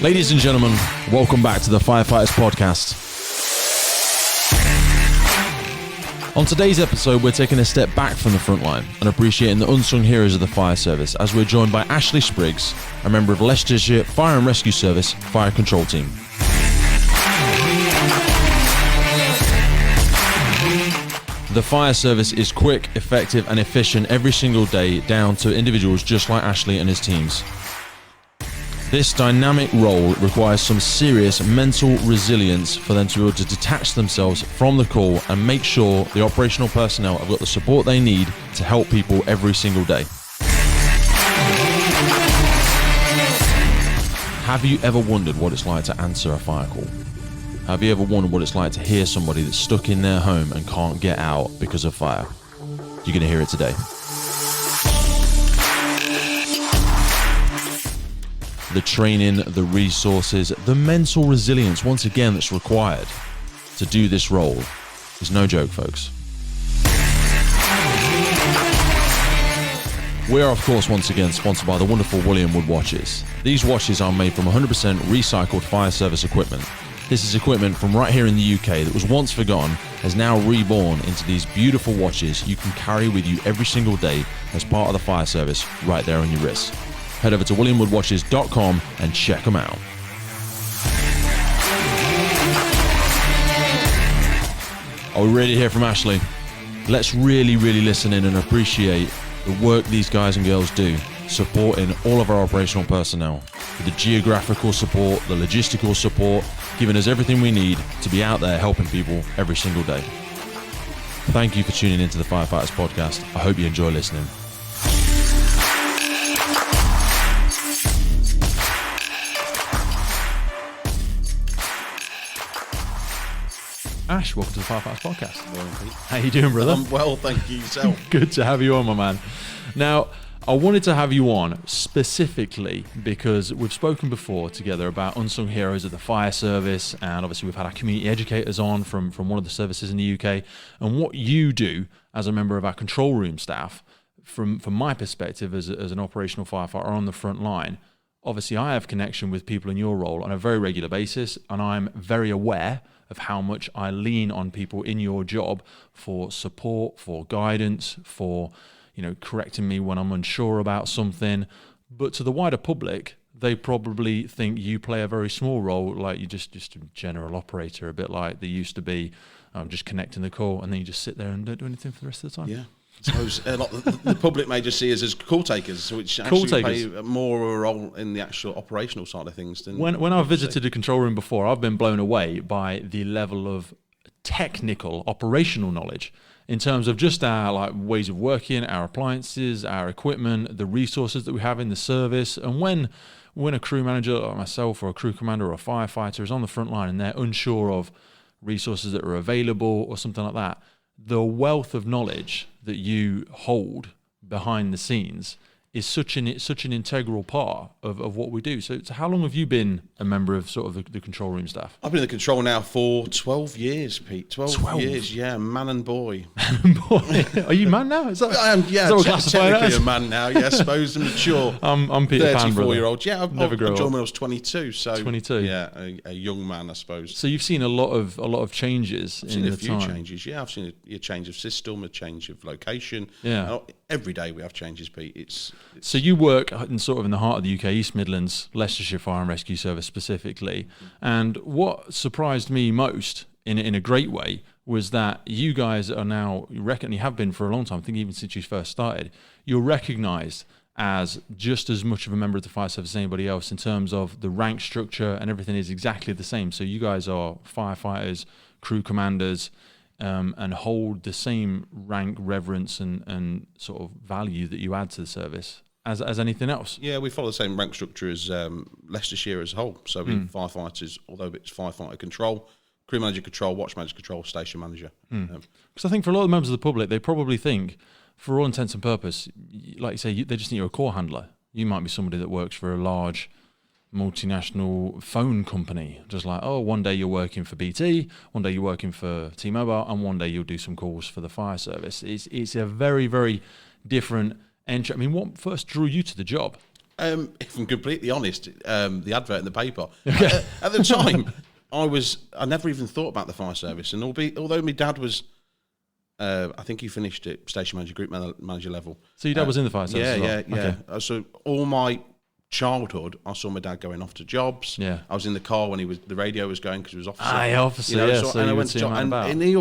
Ladies and gentlemen, welcome back to the Firefighters Podcast. On today's episode, we're taking a step back from the front line and appreciating the unsung heroes of the fire service as we're joined by Ashley Spriggs, a member of Leicestershire Fire and Rescue Service Fire Control Team. The fire service is quick, effective and efficient every single day, down to individuals just like Ashley and his teams. This dynamic role requires some serious mental resilience for them to be able to detach themselves from the call and make sure the operational personnel have got the support they need to help people every single day. Have you ever wondered what it's like to answer a fire call? Have you ever wondered what it's like to hear somebody that's stuck in their home and can't get out because of fire? You're going to hear it today. The training, the resources, the mental resilience, once again, that's required to do this role is no joke, folks. We are, of course, once again sponsored by the wonderful William Wood watches. These watches are made from 100% recycled fire service equipment. This is equipment from right here in the UK that was once forgotten, has now reborn into these beautiful watches you can carry with you every single day as part of the fire service right there on your wrist. Head over to williamwoodwatches.com and check them out. Are we ready to hear from Ashley? Let's really listen in and appreciate the work these guys and girls do, supporting all of our operational personnel, with the geographical support, the logistical support, giving us everything we need to be out there helping people every single day. Thank you for tuning into the Firefighters Podcast. I hope you enjoy listening. Ash, welcome to the Firefighters Podcast. Morning, Pete. How you doing, brother? I'm well, thank you. Yourself? Good to have you on, my man. Now, I wanted to have you on specifically because we've spoken before together about unsung heroes of the fire service, and obviously we've had our community educators on from one of the services in the UK, and what you do as a member of our control room staff, from my perspective as an operational firefighter on the front line. Obviously, I have connection with people in your role on a very regular basis, and I'm very aware of how much I lean on people in your job for support, for guidance, for correcting me when I'm unsure about something. But to the wider public, they probably think you play a very small role, like you're just a general operator, a bit like they used to be, just connecting the call, and then you just sit there and don't do anything for the rest of the time. Yeah. I suppose the public may just see us as call takers, which actually play more of a role in the actual operational side of things. Than when I've visited a control room before, I've been blown away by the level of technical, operational knowledge in terms of just our ways of working, our appliances, our equipment, the resources that we have in the service. And when a crew manager like myself or a crew commander or a firefighter is on the front line and they're unsure of resources that are available or something like that, the wealth of knowledge that you hold behind the scenes is such an integral part of what we do. So how long have you been a member of sort of the control room staff? I've been in the control now for 12 years, Pete. 12 years, yeah, man and boy. Boy, are you man now? Is that, I am, yeah, technically a man now, yeah, I suppose, I'm mature. I'm Peter Pan, brother. 34-year-old, yeah, I joined when I was 22, so 22, yeah, a young man, I suppose. So you've seen a lot of changes in the time. I've seen a few changes, yeah. I've seen a change of system, a change of location. Yeah. Every day we have changes, Pete. So you work in the heart of the UK, East Midlands, Leicestershire Fire and Rescue Service specifically. And what surprised me most, in a great way, was that you guys are now, you have been for a long time, I think even since you first started, you're recognised as just as much of a member of the fire service as anybody else in terms of the rank structure, and everything is exactly the same. So you guys are firefighters, crew commanders, and hold the same rank, reverence and sort of value that you add to the service as anything else. Yeah, we follow the same rank structure as Leicestershire as a whole. So we firefighters, although it's firefighter control, crew manager control, watch manager control, station manager. Because I think for a lot of members of the public, they probably think, for all intents and purpose, like you say, they just think you're a call handler. You might be somebody that works for a large multinational phone company, just like, one day you're working for BT, one day you're working for T-Mobile, and one day you'll do some calls for the fire service. It's a very, very different entry. I mean, what first drew you to the job? If I'm completely honest, the advert in the paper. At the time, I never even thought about the fire service. And although my dad was, I think he finished at station manager, group manager level. So your dad was in the fire service? Yeah, as well? yeah. Okay. So all my childhood, I saw my dad going off to jobs. Yeah. I was in the car when the radio was going because he was officer. Officer, yeah. So and I you went would see him out and about. and he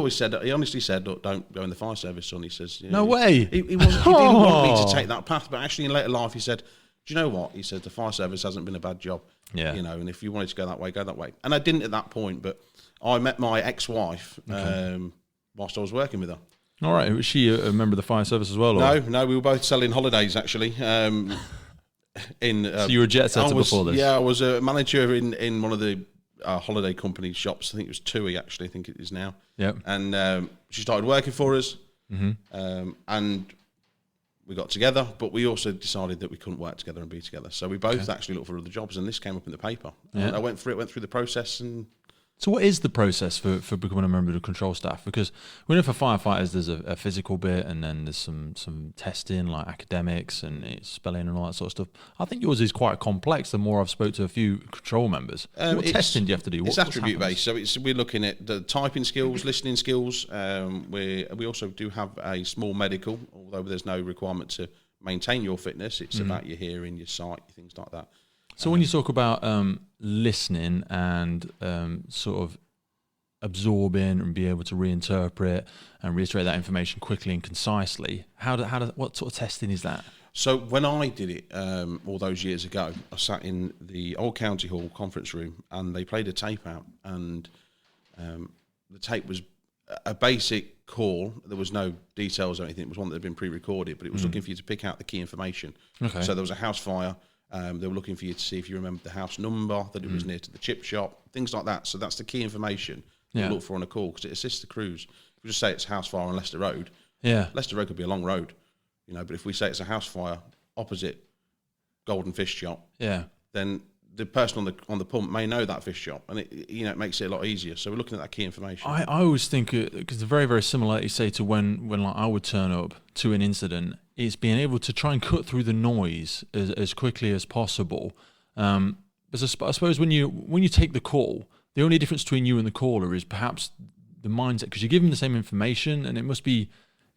honestly said, look, don't go in the fire service, son. He says, No way. He didn't want me to take that path, but actually in later life, he said, do you know what? He said, the fire service hasn't been a bad job. Yeah. And if you wanted to go that way, go that way. And I didn't at that point, but I met my ex-wife whilst I was working with her. All right. Was she a member of the fire service as well? Or? No, we were both selling holidays, actually. So you were a jet setter before this? Yeah, I was a manager in one of the holiday company shops. I think it was TUI, actually. I think it is now. Yep. And she started working for us. Mm-hmm. And we got together, but we also decided that we couldn't work together and be together. So we both actually looked for other jobs, and this came up in the paper. Yeah. I went through the process. And so what is the process for becoming a member of the control staff? Because we know for firefighters there's a physical bit, and then there's some testing like academics and spelling and all that sort of stuff. I think yours is quite complex the more I've spoke to a few control members. What testing do you have to do? It's attribute based, so we're looking at the typing skills, listening skills. We also do have a small medical, although there's no requirement to maintain your fitness. It's about your hearing, your sight, things like that. So when you talk about listening and sort of absorbing and be able to reinterpret and reiterate that information quickly and concisely, what sort of testing is that? So when I did it all those years ago, I sat in the old county hall conference room, and they played a tape out, and the tape was a basic call. There was no details or anything. It was one that had been pre-recorded, but it was looking for you to pick out the key information. Okay. So there was a house fire. They were looking for you to see if you remembered the house number, that it was near to the chip shop, things like that. So that's the key information you look for on a call, because it assists the crews. If we just say it's a house fire on Leicester Road, Leicester Road could be a long road, but if we say it's a house fire opposite Golden Fish Shop, then the person on the pump may know that fish shop, and it makes it a lot easier. So we're looking at that key information. I always think, because it's very, very similar, you say, to when like I would turn up to an incident. It's being able to try and cut through the noise as quickly as possible. Because I suppose when you take the call, the only difference between you and the caller is perhaps the mindset, because you give them the same information, and it must be,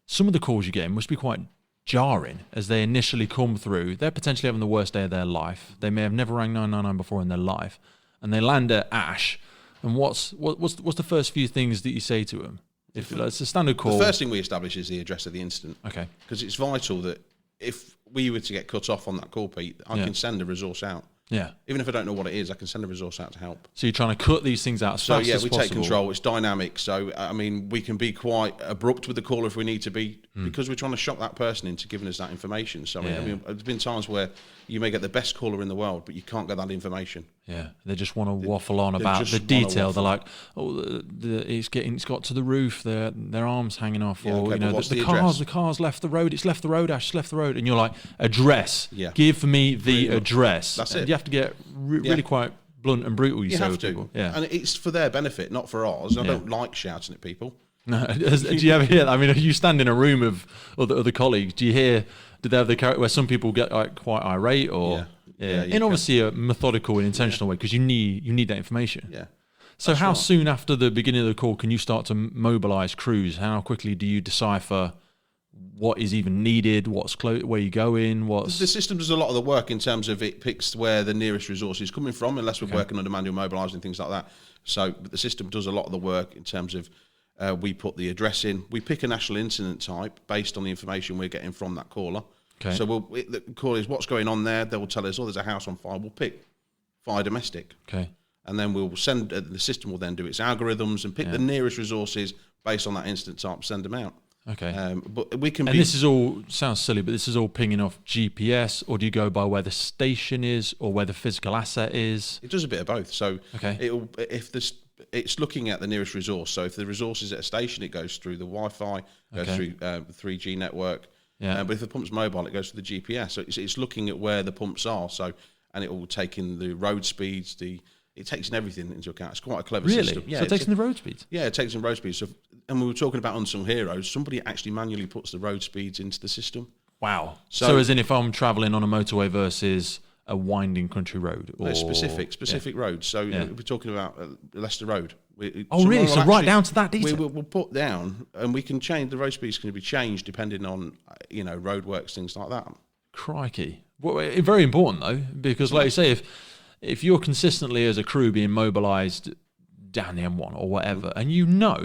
some of the calls you get must be quite jarring as they initially come through. They're potentially having the worst day of their life. They may have never rang 999 before in their life, and they land at Ash. And what's the first few things that you say to them? If it's a standard call, the first thing we establish is the address of the incident. Okay. Because it's vital that if we were to get cut off on that call, Pete, I can send a resource out. Yeah. Even if I don't know what it is, I can send a resource out to help. So you're trying to cut these things out as fast as possible. So we take control. It's dynamic. So we can be quite abrupt with the caller if we need to be, because we're trying to shock that person into giving us that information. So there's been times where you may get the best caller in the world, but you can't get that information. Yeah, they just want to waffle on about the detail. They're like, it's got to the roof. Their arms hanging off, the car's left the road. It's left the road. Ash, it's left the road. And you're like, address. Yeah. Give me the address. That's it. You have to get really quite blunt and brutal. You have to. People. Yeah, and it's for their benefit, not for ours. I don't like shouting at people. No, do you ever hear that? I mean, you stand in a room of other colleagues. Do you hear? Do they have the character where some people get quite irate or? Yeah, in obviously a methodical and intentional way, because you need that information. Yeah. So how soon after the beginning of the call can you start to mobilise crews? How quickly do you decipher what is even needed? What's where you go in? The system does a lot of the work in terms of it picks where the nearest resource is coming from, unless we're working under manual mobilising, things like that. So the system does a lot of the work in terms of we put the address in. We pick a national incident type based on the information we're getting from that caller. Okay. So the call is what's going on there. They will tell us, there's a house on fire. We'll pick fire domestic. Okay. And then we'll send, the system will then do its algorithms and pick the nearest resources based on that incident type, send them out. Okay. But we can. And this is all, sounds silly, but this is all pinging off GPS, or do you go by where the station is or where the physical asset is? It does a bit of both. So it's looking at the nearest resource. So if the resource is at a station, it goes through the Wi-Fi, goes through the 3G network. Yeah. But if the pump's mobile, it goes to the GPS. So it's looking at where the pumps are. So, and it will take in the road speeds. It takes in everything into account. It's quite a clever system. Yeah, so it takes in the road speeds. Yeah, it takes in road speeds. So, and we were talking about unsung heroes. Somebody actually manually puts the road speeds into the system. Wow. So as in, if I'm travelling on a motorway versus a winding country road? Or specific roads. So we're talking about Leicester Road. Really? So right down to that detail? We'll put down, and we can change, the road speeds can be changed depending on, roadworks, things like that. Crikey. Well, very important, though, because like you say, if you're consistently as a crew being mobilised down the M1 or whatever, and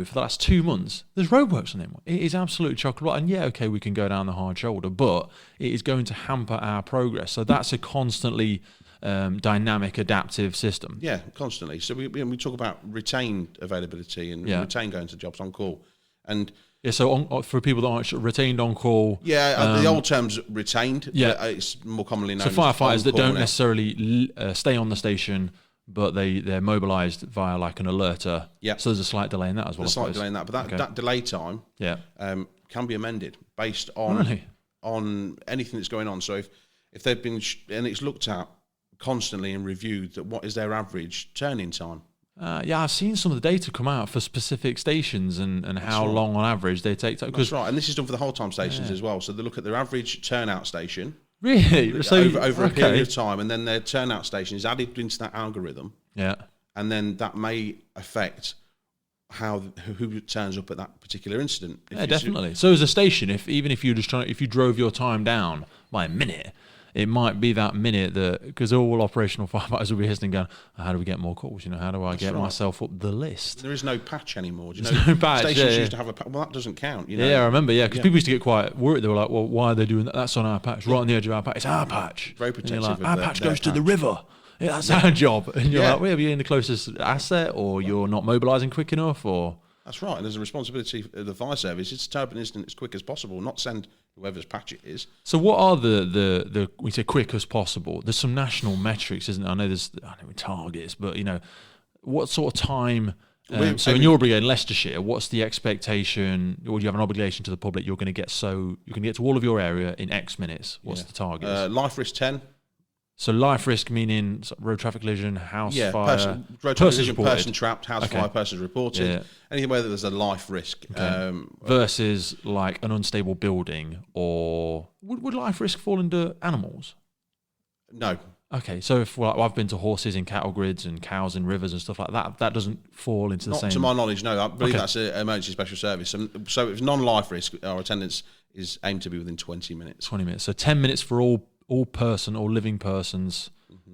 for the last 2 months, there's roadworks on the M1. It is absolutely chock-a-block. And okay, we can go down the hard shoulder, but it is going to hamper our progress. So that's a constantly dynamic, adaptive system. Yeah, constantly. So we talk about retained availability and retained going to jobs on call. And so for people that aren't retained on call... the old term's retained. Yeah. It's more commonly known as firefighters that don't necessarily stay on the station, but they're mobilised via like an alerter. Yeah. So there's a slight delay in that as well. There's a slight delay in that, but that delay time can be amended based on anything that's going on. So if they've been and it's looked at constantly and reviewed, that what is their average turn-in time? I've seen some of the data come out for specific stations and how long on average they take. That's right, and this is done for the whole time stations as well. So they look at their average turnout station. Really? So over a period of time, and then their turnout station is added into that algorithm. Yeah. And then that may affect who turns up at that particular incident. Definitely. So as a station, if you drove your time down by a minute, it might be that minute because all operational firefighters will be listening, going, "How do we get more calls? How do I get myself up the list?" There is no patch anymore. There's no patch. Stations used to have a patch. Well, that doesn't count. Yeah, I remember. Yeah, because people used to get quite worried. They were like, "Well, why are they doing that? That's on our patch, right on the edge of our patch. It's our patch." Very protective. Like, our patch goes to the river. Yeah, that's our job. And you're like, "Well, are you in the closest asset, or you're not mobilising quick enough, or?" That's right, and there's a responsibility of the fire service. It's to turn up an incident as quick as possible, not send whoever's patch it is. So what are the we say quick as possible? There's some national metrics, isn't there? I know targets, but what sort of time? So in your brigade, in Leicestershire, what's the expectation? Or do you have an obligation to the public? You're going to get to all of your area in X minutes. What's the target? Life risk 10. So life risk meaning road traffic collision, house fire, road traffic collision, person trapped, house fire, person's reported. Yeah. Anything where there's a life risk. Okay. Versus like an unstable building, or would life risk fall under animals? No. Okay, so if I've been to horses in cattle grids and cows in rivers and stuff like that, that doesn't fall into the same... Not to my knowledge, no. I believe that's an emergency special service. So if non-life risk, our attendance is aimed to be within 20 minutes. 20 minutes. So 10 minutes for all living persons.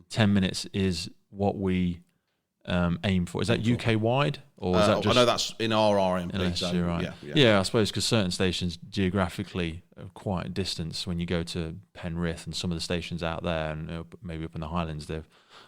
10 minutes is what we aim for. Is that UK wide, or is that just? I know that's in our RMP. So, right. Yeah, I suppose because certain stations geographically are quite a distance. When you go to Penrith and some of the stations out there, and maybe up in the Highlands, they're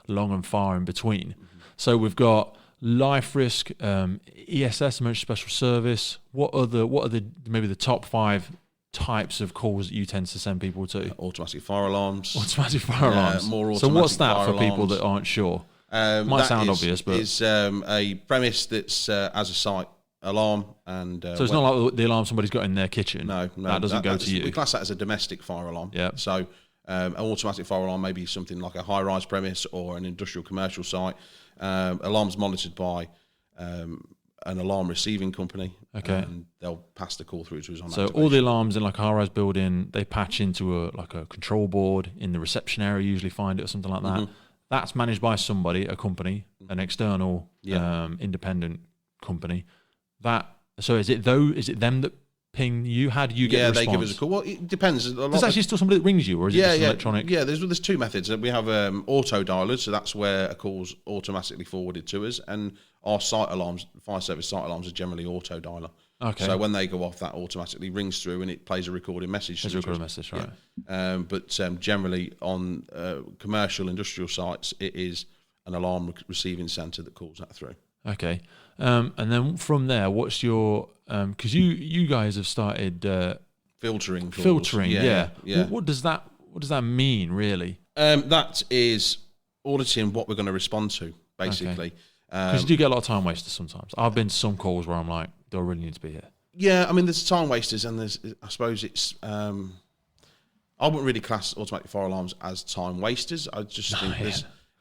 long and far in between. So we've got life risk, ESS, emergency special service. What are maybe the top 5 types of calls that you tend to send people to? Automatic fire alarms. Automatic fire alarms. More automatic. So what's that for alarms. People that aren't sure? Might sound obvious, but it's a premise that's as a site alarm, and so it's not like the alarm somebody's got in their kitchen. No, that doesn't go to you. We class that as a domestic fire alarm. Yeah. So an automatic fire alarm may be something like a high-rise premise or an industrial commercial site. Alarms monitored by an alarm receiving company. Okay. And they'll pass the call through to us on So activation. all the alarms in like a high-rise building, they patch into a control board in the reception area, usually find it or something like that. That's managed by somebody, a company, an external independent company. So is it them that ping you? How do you get the response? They give us a call. Well, it depends. There's actually still somebody that rings you, or is it just electronic? Yeah, there's 2 methods. We have auto dialers, so that's where a call's automatically forwarded to us, and our site alarms, fire service site alarms, are generally auto dialer. Okay. So when they go off, that automatically rings through and it plays a recorded message. There's a recorded message, right? Yeah. But generally on commercial industrial sites, it is an alarm receiving centre that calls that through. Okay. And then from there, what's your... Because you guys have started... filtering calls. Filtering, yeah. Yeah. What does that mean, really? That is auditing what we're going to respond to, basically. Because you do get a lot of time wasters sometimes. I've been to some calls where I'm like, do I really need to be here? Yeah, I mean, there's time wasters, and I suppose it's... I wouldn't really class automatic fire alarms as time wasters. I just think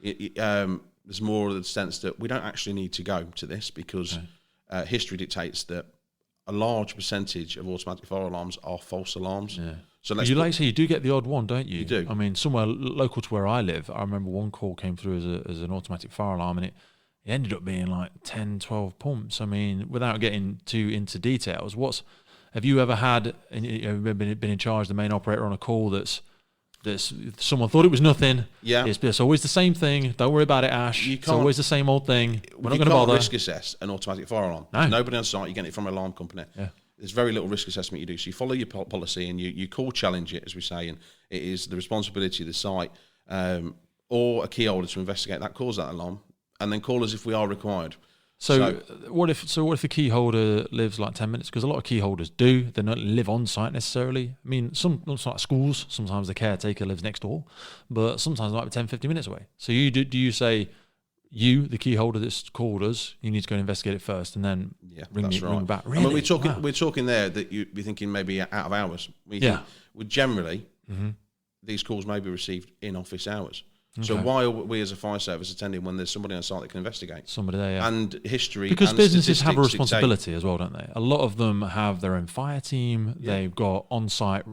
there's more of the sense that we don't actually need to go to this, because history dictates that a large percentage of automatic fire alarms are false alarms. Yeah. So you like say you do get the odd one, don't you? You do. I mean, somewhere local to where I live, I remember one call came through as an automatic fire alarm, and it ended up being like 10, 12 pumps. I mean, without getting too into details, have you ever had, been in charge, the main operator on a call that's someone thought it was nothing? Yeah. It's always the same thing. Don't worry about it, Ash. It's always the same old thing. We're not going to bother. risk assess an automatic fire alarm. No. There's nobody on site. You're getting it from an alarm company. Yeah. There's very little risk assessment you do. So you follow your policy and you call challenge it, as we say, and it is the responsibility of the site or a key holder to investigate that, cause that alarm, and then call us if we are required. So what if the key holder lives like 10 minutes? Because a lot of key holders do. They don't live on site necessarily. I mean, some like schools, sometimes the caretaker lives next door, but sometimes it might be 10, 15 minutes away. So do you say, the key holder that's called us, you need to go and investigate it first, and then ring back? Really? I mean, we're talking there that you'd be thinking maybe out of hours. Generally, these calls may be received in office hours. Okay. So why are we as a fire service attending when there's somebody on site that can investigate? Somebody there, yeah. And history, because and businesses have a responsibility as well, don't they? A lot of them have their own fire team. Yeah. They've got on-site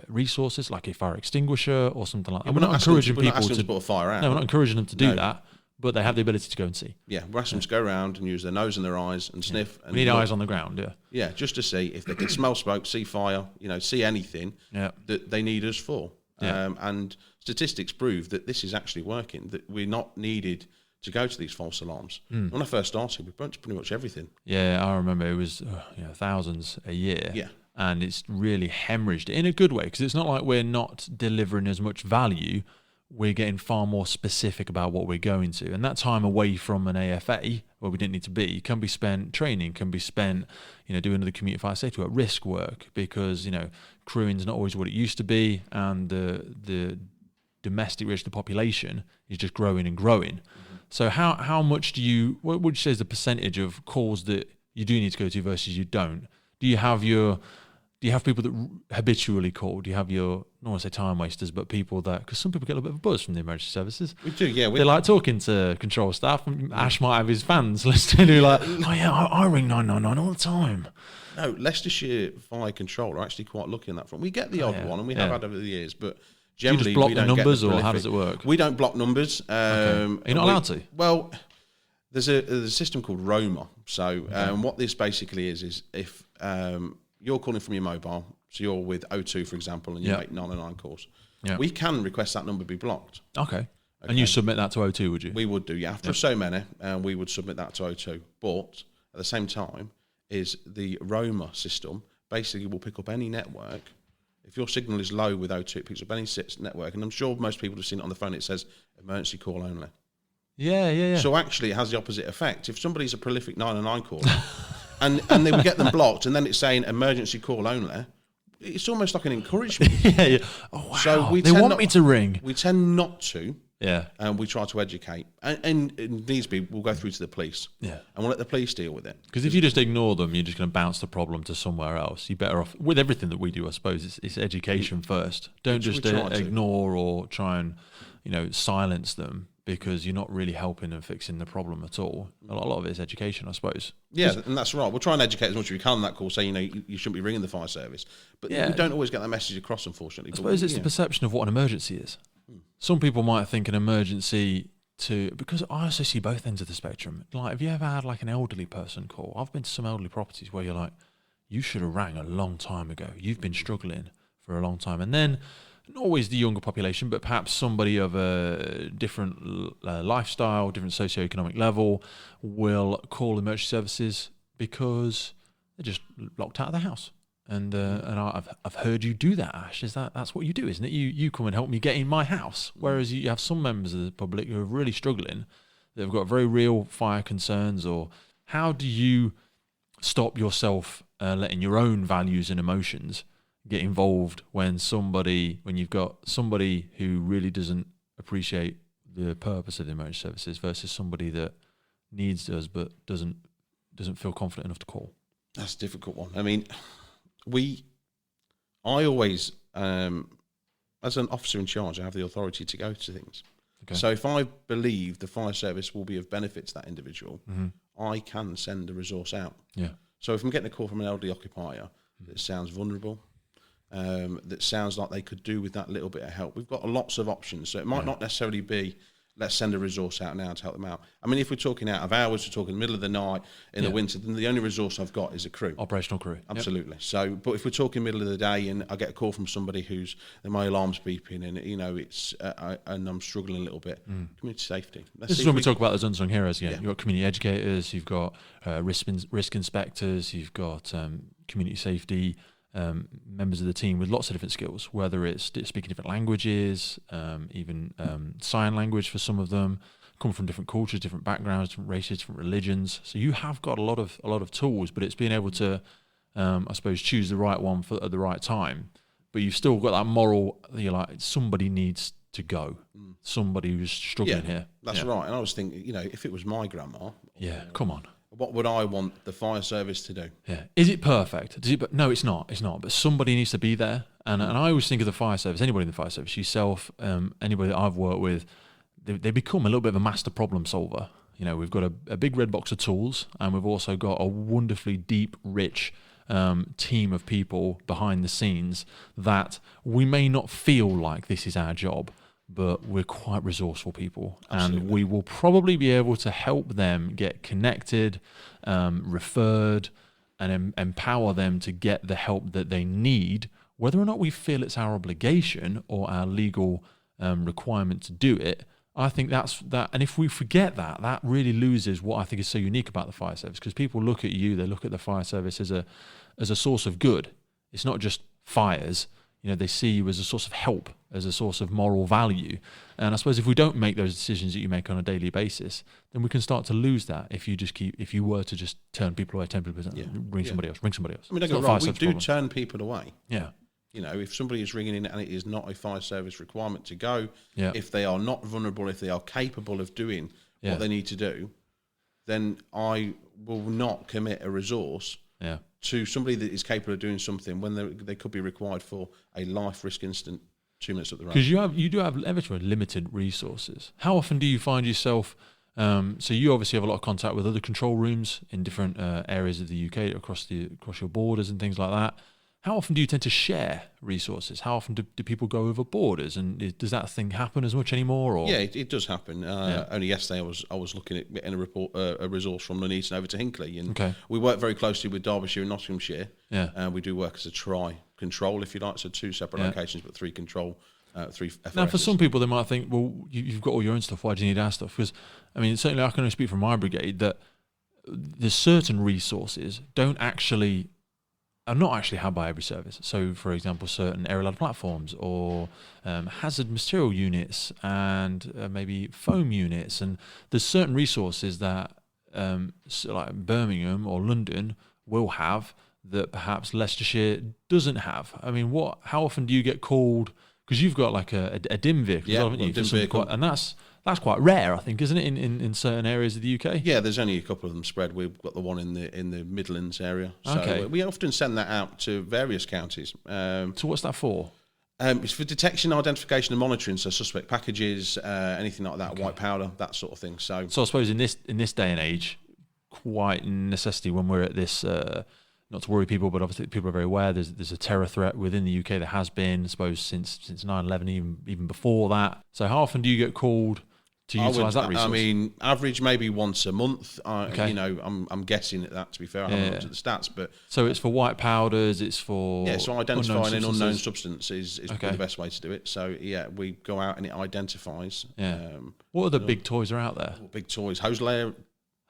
resources like a fire extinguisher or something like that. We're not encouraging people to put a fire out. No, we're not encouraging them to do that, but they have the ability to go and see. Yeah, we're asking them to go around and use their nose and their eyes and sniff. And we need eyes on the ground, yeah. Yeah, just to see if they can smell smoke, see fire, see anything that they need us for. Yeah. And statistics prove that this is actually working, that we're not needed to go to these false alarms. When I first started, we burnt pretty much everything. Yeah, I remember it was thousands a year. Yeah. And it's really hemorrhaged in a good way, because it's not like we're not delivering as much value. We're getting far more specific about what we're going to. And that time away from an AFA, where we didn't need to be, can be spent training, can be spent, doing the community fire safety work, risk work, because, crewing is not always what it used to be, and the domestic risk of the population is just growing and growing. Mm-hmm. So how much what would you say is the percentage of calls that you do need to go to versus you don't? Do you have people that habitually call? Do you have your, I don't want to say time wasters, but people that, because some people get a little bit of a buzz from the emergency services. We do, yeah. They like talking to control staff. Ash might have his fans listening who I ring 999 all the time. No, Leicestershire Fire Control are actually quite lucky in that front. We get the odd one, and we have had over the years, but generally do you just block we don't the numbers, get the or how does it work? We don't block numbers. Are you not allowed to? Well, there's a system called Roma. So what this basically is if you're calling from your mobile, so you're with O2, for example, and you make 909 calls, we can request that number be blocked. Okay. And you submit that to O2, would you? We would do, yeah. After so many, we would submit that to O2. But at the same time, is the Roma system basically will pick up any network. If your signal is low with O2, it picks up any network. And I'm sure most people have seen it on the phone. It says emergency call only. Yeah. So actually it has the opposite effect. If somebody's a prolific 909 caller and they will get them blocked, and then it's saying emergency call only, it's almost like an encouragement. Yeah. Oh, wow. So they want me to ring. We tend not to. Yeah. And we try to educate. And these people will go through to the police. Yeah. And we'll let the police deal with it. Because if you just ignore them, you're just going to bounce the problem to somewhere else. You're better off, with everything that we do, I suppose, it's education first. Don't just ignore or try and, silence them, because you're not really helping and fixing the problem at all. A lot of it is education, I suppose. Yeah, and that's right. We'll try and educate as much as we can on that call, say, you shouldn't be ringing the fire service. But we don't always get that message across, unfortunately. I suppose it's the perception of what an emergency is. Some people might think an emergency because I also see both ends of the spectrum. Like, have you ever had like an elderly person call? I've been to some elderly properties where you're like, you should have rang a long time ago. You've been struggling for a long time. And then, not always the younger population, but perhaps somebody of a different lifestyle, different socioeconomic level will call emergency services because they're just locked out of their house. And I've heard you do that, Ash. That's what you do, isn't it? You come and help me get in my house. Whereas you have some members of the public who are really struggling, that have got very real fire concerns. Or how do you stop yourself letting your own values and emotions get involved when you've got somebody who really doesn't appreciate the purpose of the emergency services versus somebody that needs us but doesn't feel confident enough to call? That's a difficult one. I mean, I always, as an officer in charge, I have the authority to go to things. Okay. So if I believe the fire service will be of benefit to that individual, I can send a resource out. Yeah. So if I'm getting a call from an elderly occupier that sounds vulnerable, that sounds like they could do with that little bit of help. We've got lots of options, so it might not necessarily be let's send a resource out now to help them out. I mean, if we're talking out of hours, we're talking middle of the night in the winter, then the only resource I've got is a crew. Operational crew. Absolutely. Yep. So, but if we're talking middle of the day and I get a call from somebody my alarm's beeping and, it's, and I'm struggling a little bit, community safety. This is when we talk about those unsung heroes again. Yeah. You've got community educators, you've got risk inspectors, you've got community safety members of the team with lots of different skills, whether it's speaking different languages, even sign language for some of them, come from different cultures, different backgrounds, different races, different religions. So you have got a lot of tools, but it's being able to, I suppose, choose the right one at the right time. But you've still got that moral. You're like, somebody needs to go. Somebody who's struggling here. That's right. And I was thinking, if it was my grandma, come on. What would I want the fire service to do? Yeah. Is it perfect? No, it's not. It's not. But somebody needs to be there. And I always think of the fire service, anybody in the fire service, yourself, anybody that I've worked with, they become a little bit of a master problem solver. We've got a big red box of tools, and we've also got a wonderfully deep, rich team of people behind the scenes that we may not feel like this is our job, but we're quite resourceful people. Absolutely. And we will probably be able to help them get connected, referred, and empower them to get the help that they need, whether or not we feel it's our obligation or our legal requirement to do it. I think that's that. And if we forget that really loses what I think is so unique about the fire service, because people look at you, they look at the fire service as a source of good. It's not just fires. They see you as a source of help, as a source of moral value. And I suppose if we don't make those decisions that you make on a daily basis, then we can start to lose that if you were to just turn people away, ring somebody else. I mean, don't get me wrong, we do turn people away. Yeah. If somebody is ringing in and it is not a fire service requirement to go, if they are not vulnerable, if they are capable of doing what they need to do, then I will not commit a resource to somebody that is capable of doing something when they could be required for a life risk incident 2 minutes up the road. Because you do have limited resources. How often do you find yourself? So you obviously have a lot of contact with other control rooms in different areas of the UK, across your borders and things like that. How often do you tend to share resources? How often do people go over borders? And does that thing happen as much anymore? Or? Yeah, it does happen. Only yesterday I was looking at getting a resource from Nuneaton over to Hinckley, and we work very closely with Derbyshire and Nottinghamshire. Yeah, and we do work as a tri-control, if you like, so 2 separate locations, but 3 control. 3 FRSs. Now, for some people, they might think, well, you've got all your own stuff. Why do you need our stuff? Because I mean, certainly I can only speak from my brigade that there's certain resources are not actually had by every service. So, for example, certain aerial ladder platforms or hazard material units and maybe foam units. And there's certain resources that like Birmingham or London will have that perhaps Leicestershire doesn't have. I mean, how often do you get called? Because you've got like a DIM vehicle, haven't you? DIM vehicle. And that's quite rare, I think, isn't it, in certain areas of the UK? Yeah, there's only a couple of them spread. We've got the one in the Midlands area. So we often send that out to various counties. So what's that for? It's for detection, identification and monitoring, so suspect packages, anything like that, white powder, that sort of thing. So I suppose in this day and age, quite necessity when we're at this... not to worry people, but obviously people are very aware there's a terror threat within the UK that has been, I suppose, since 9/11, even before that. So how often do you get called to utilise that resource? I mean, average maybe once a month. I'm guessing at that, to be fair. I haven't looked at the stats, but... So it's for white powders, it's for... Yeah, so identifying an unknown substance is probably the best way to do it. So, we go out and it identifies. Yeah. What other big toys are out there? Big toys. Hose layer.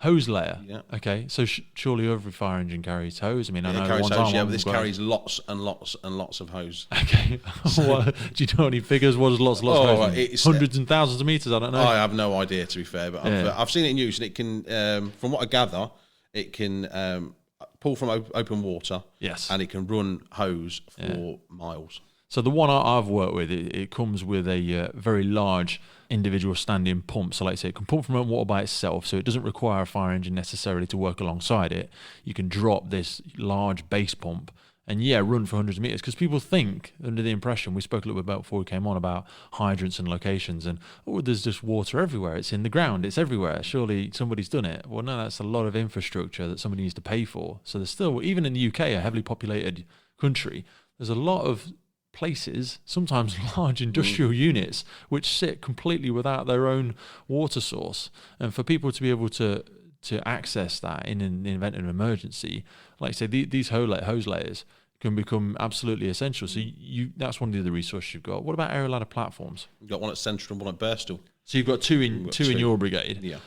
Hose layer? Yeah. Okay, so surely every fire engine carries hose. I mean, I know carries ones hose, but this carries lots and lots and lots of hose. Okay. Do you know any figures? What is lots of hose? It's hundreds and thousands of metres, I don't know. I have no idea, to be fair, but I've seen it in use, and it can, from what I gather, it can pull from open water. Yes. And it can run hose for miles. So the one I've worked with, it comes with a very large individual standing pump. So like I say, it can pump from open water by itself, so it doesn't require a fire engine necessarily to work alongside it. You can drop this large base pump and run for hundreds of meters, because people think, under the impression, we spoke a little bit about before we came on about hydrants and locations, and there's just water everywhere, it's in the ground, it's everywhere, surely somebody's done it. Well, no, that's a lot of infrastructure that somebody needs to pay for. So there's still, even in the UK, a heavily populated country, there's a lot of places, sometimes large industrial units, which sit completely without their own water source. And for people to be able to access that in the event of an emergency, like I say, these hose layers can become absolutely essential. So that's one of the other resources you've got. What about aerial ladder platforms? You've got one at Central and one at Birstall. So you've got two in your brigade. Yeah.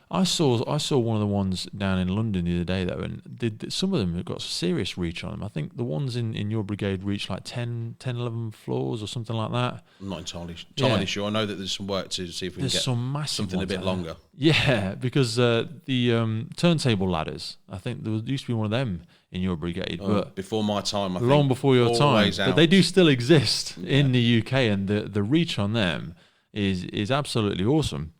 I saw one of the ones down in London the other day though, and some of them have got serious reach on them. I think the ones in your brigade reach like 10, 11 floors or something like that. I'm not entirely sure. I know that there's some work to see if we can get something a bit longer. Yeah, because the turntable ladders, I think there used to be one of them in your brigade, but before my time, I think. Long before your time, out. But they do still exist in the UK, and the reach on them is absolutely awesome.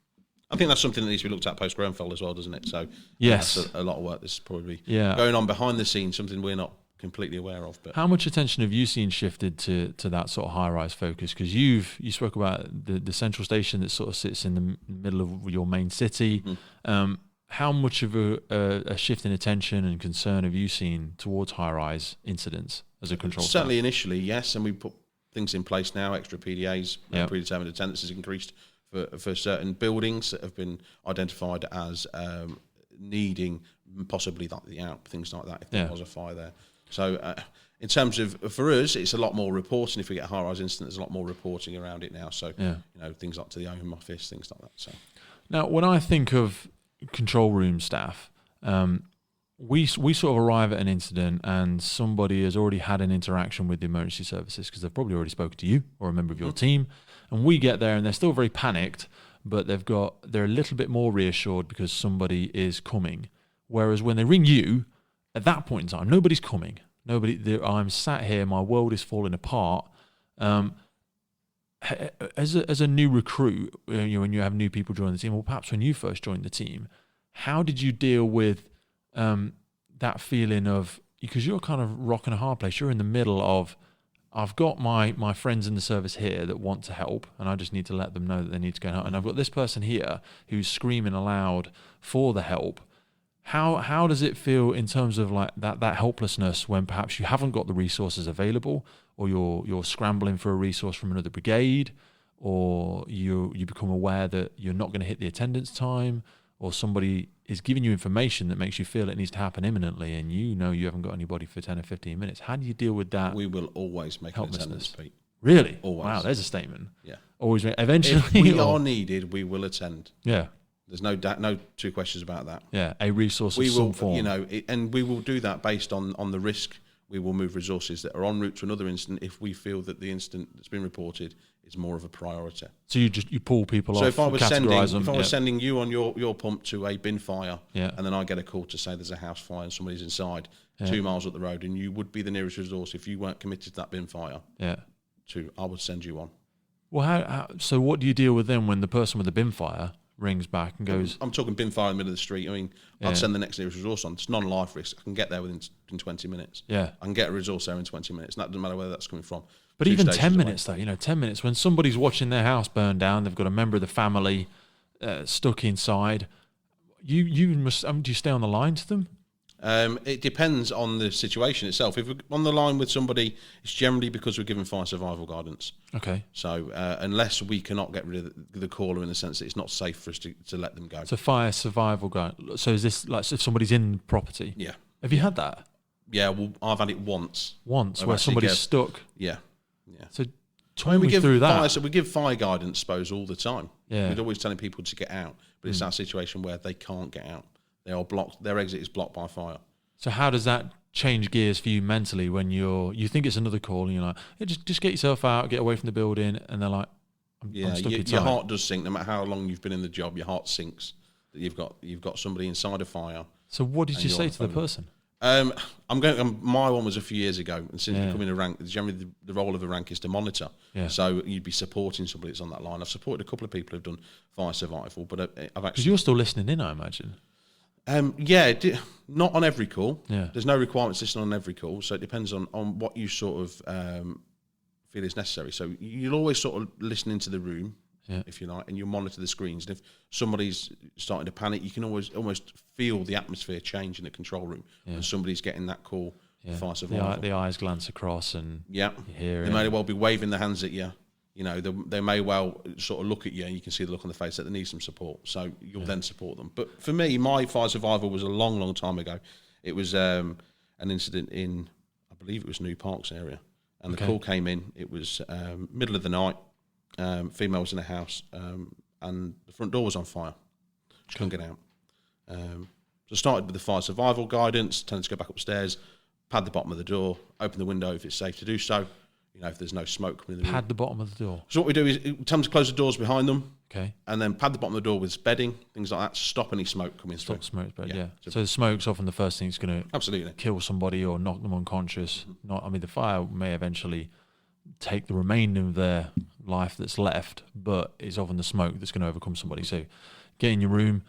I think that's something that needs to be looked at post-Grenfell as well, doesn't it? So yes, that's a lot of work. This is probably going on behind the scenes, something we're not completely aware of. But how much attention have you seen shifted to that sort of high-rise focus? Because you spoke about the central station that sort of sits in the middle of your main city. Mm-hmm. How much of a shift in attention and concern have you seen towards high-rise incidents as a control? Certainly initially, yes, and we put things in place now, extra PDAs, predetermined attendance has increased for certain buildings that have been identified as needing possibly things like that if there was a fire there. So in terms of, for us, it's a lot more reporting. If we get a high-rise incident, there's a lot more reporting around it now. So, things like to the Home Office, things like that. So now, when I think of control room staff, we sort of arrive at an incident and somebody has already had an interaction with the emergency services because they've probably already spoken to you or a member of your team, and we get there and they're still very panicked, but they're a little bit more reassured because somebody is coming. Whereas when they ring you, at that point in time, nobody's coming. I'm sat here, my world is falling apart. As a new recruit, when you have new people join the team, or perhaps when you first joined the team, how did you deal with that feeling of, because you're kind of rocking a hard place, you're in the middle of, I've got my friends in the service here that want to help, and I just need to let them know that they need to go out, and I've got this person here who's screaming aloud for the help. How does it feel in terms of like that helplessness when perhaps you haven't got the resources available, or you're scrambling for a resource from another brigade, or you become aware that you're not going to hit the attendance time, or somebody is giving you information that makes you feel it needs to happen imminently, and you haven't got anybody for 10 or 15 minutes. How do you deal with that? We will always make an attendance, Pete. Really? Always. Wow, there's a statement. Yeah. Always. Eventually, if we are needed, we will attend. Yeah. There's no two questions about that. Yeah, a resource of some form. And we will do that based on the risk. We will move resources that are en route to another incident if we feel that the incident that's been reported is more of a priority. So you pull people off. So if I was sending you on your pump to a bin fire, and then I get a call to say there's a house fire and somebody's inside 2 miles up the road, and you would be the nearest resource if you weren't committed to that bin fire. Yeah. I would send you on. Well, so what do you deal with then when the person with the bin fire rings back and goes... I'm talking bin fire in the middle of the street. I mean, I'd send the next nearest resource on. It's non-life risk. I can get there within 20 minutes. Yeah. I can get a resource there in 20 minutes. And that doesn't matter where that's coming from. But even 10 minutes, though, 10 minutes, when somebody's watching their house burn down, they've got a member of the family stuck inside, you must... do you stay on the line to them? It depends on the situation itself. If we're on the line with somebody, it's generally because we're giving fire survival guidance. Okay. So unless we cannot get rid of the caller in the sense that it's not safe for us to let them go. So fire survival guidance. So is this like if somebody's in property? Yeah. Have you had that? Yeah, well, I've had it once. Where somebody's stuck? Yeah. Yeah. So talk me through that. So we give fire guidance, suppose, all the time. Yeah. We're always telling people to get out, but it's that situation where they can't get out. They are blocked. Their exit is blocked by fire. So how does that change gears for you mentally when you think it's another call and you're like, hey, just get yourself out, get away from the building, and they're like, I'm stuck inside. Your heart does sink. No matter how long you've been in the job, your heart sinks that you've got somebody inside a fire. So what did you say to the person? My one was a few years ago, and since becoming a rank, generally the role of a rank is to monitor. Yeah. So you'd be supporting somebody that's on that line. I've supported a couple of people who've done fire survival, but I've actually... Because you're still listening in, I imagine. Not on every call. Yeah. There's no requirements listening on every call, so it depends on what you sort of feel is necessary. So you'll always sort of listen into the room, if you like, and you'll monitor the screens. And if somebody's starting to panic, you can always almost feel the atmosphere change in the control room when somebody's getting that call fire survival. The eyes glance across and yeah, you hear they it. may well be waving their hands at you. You know, they may well sort of look at you and you can see the look on the face that they need some support. So you'll then support them. But for me, my fire survival was a long, long time ago. It was an incident in, I believe it was New Parks area. And the call came in. It was middle of the night. Female was in a house and the front door was on fire. She couldn't get out. So I started with the fire survival guidance, tended to go back upstairs, pad the bottom of the door, open the window if it's safe to do so. You know, if there's no smoke coming in the room. Pad the bottom of the door. So what we do is tell them to close the doors behind them. Okay. And then pad the bottom of the door with bedding, things like that, to stop any smoke coming through. Stop smoke, but Yeah. So the smoke's often the first thing that's going to Absolutely. kill somebody or knock them unconscious. The fire may eventually take the remainder of their life that's left, but it's often the smoke that's going to overcome somebody. So get in your room,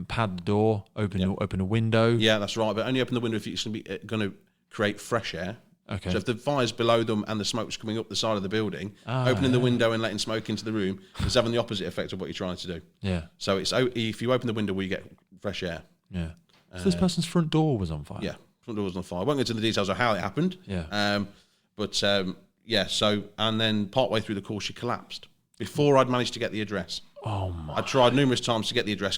pad the door, open a window. Yeah, that's right. But only open the window if it's going to create fresh air. Okay. So if the fire's below them and the smoke's coming up the side of the building, opening the window and letting smoke into the room is having the opposite effect of what you're trying to do. Yeah. So it's if you open the window, we get fresh air. Yeah. So this person's front door was on fire. Yeah, front door was on fire. I won't go into the details of how it happened. Yeah. So and then partway through the call, she collapsed before I'd managed to get the address. Oh my. I tried numerous times to get the address.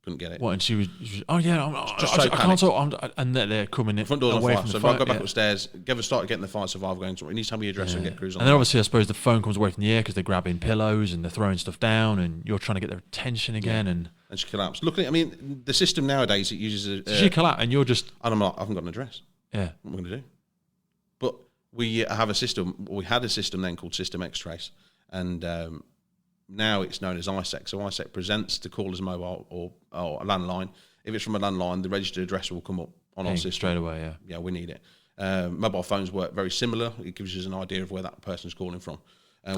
Couldn't get it. What? And she was oh yeah, I can't talk. And they're coming in. Front door's on away fire. from So the if I go fire, back upstairs, started getting the fire survival going. So you need to tell me your address and get crews on. And then obviously, I suppose the phone comes away from the air because they're grabbing pillows and they're throwing stuff down, and you're trying to get their attention again. And she collapsed. Luckily, I mean, the system nowadays it uses. She collapsed, and you're just. And I'm like, I haven't got an address. Yeah. What am I going to do? But we have a system. We had a system then called System X-Trace, and now it's known as ISEC. So ISEC presents the caller's mobile or a landline. If it's from a landline, the registered address will come up on our system straight away. Yeah. Yeah, we need it. Mobile phones work very similar. It gives us an idea of where that person's calling from.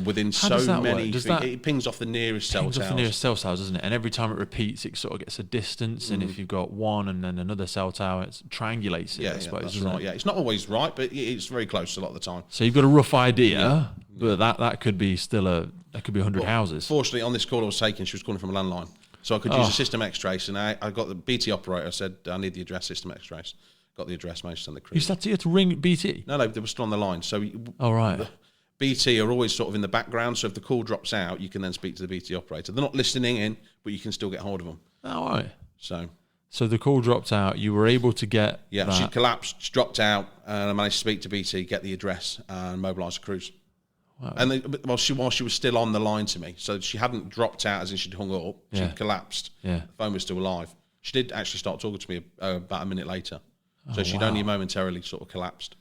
Within it pings off the nearest cell towers. Off the nearest cell towers, doesn't it? And every time it repeats, it sort of gets a distance. And if you've got one and then another cell tower, it triangulates it. Yeah, I suppose, that's right. Yeah, it's not always right, but it's very close a lot of the time. So you've got a rough idea, but that could be that could be 100 houses. Fortunately, on this call I was taking, she was calling from a landline, so I could use a System X-Trace, and I got the BT operator. I said, I need the address. System X-Trace. Got the address. Managed to send the crew. You had to ring BT. No, they were still on the line. So, right. BT are always sort of in the background, so if the call drops out, you can then speak to the BT operator. They're not listening in, but you can still get hold of them. Oh, right. So the call dropped out. You were able to get that. She collapsed, she dropped out, and I managed to speak to BT, get the address, and mobilise the crews. Wow. And while she was still on the line to me, so she hadn't dropped out as in she'd hung up. She'd collapsed. Yeah. The phone was still alive. She did actually start talking to me about a minute later. So she'd only momentarily sort of collapsed.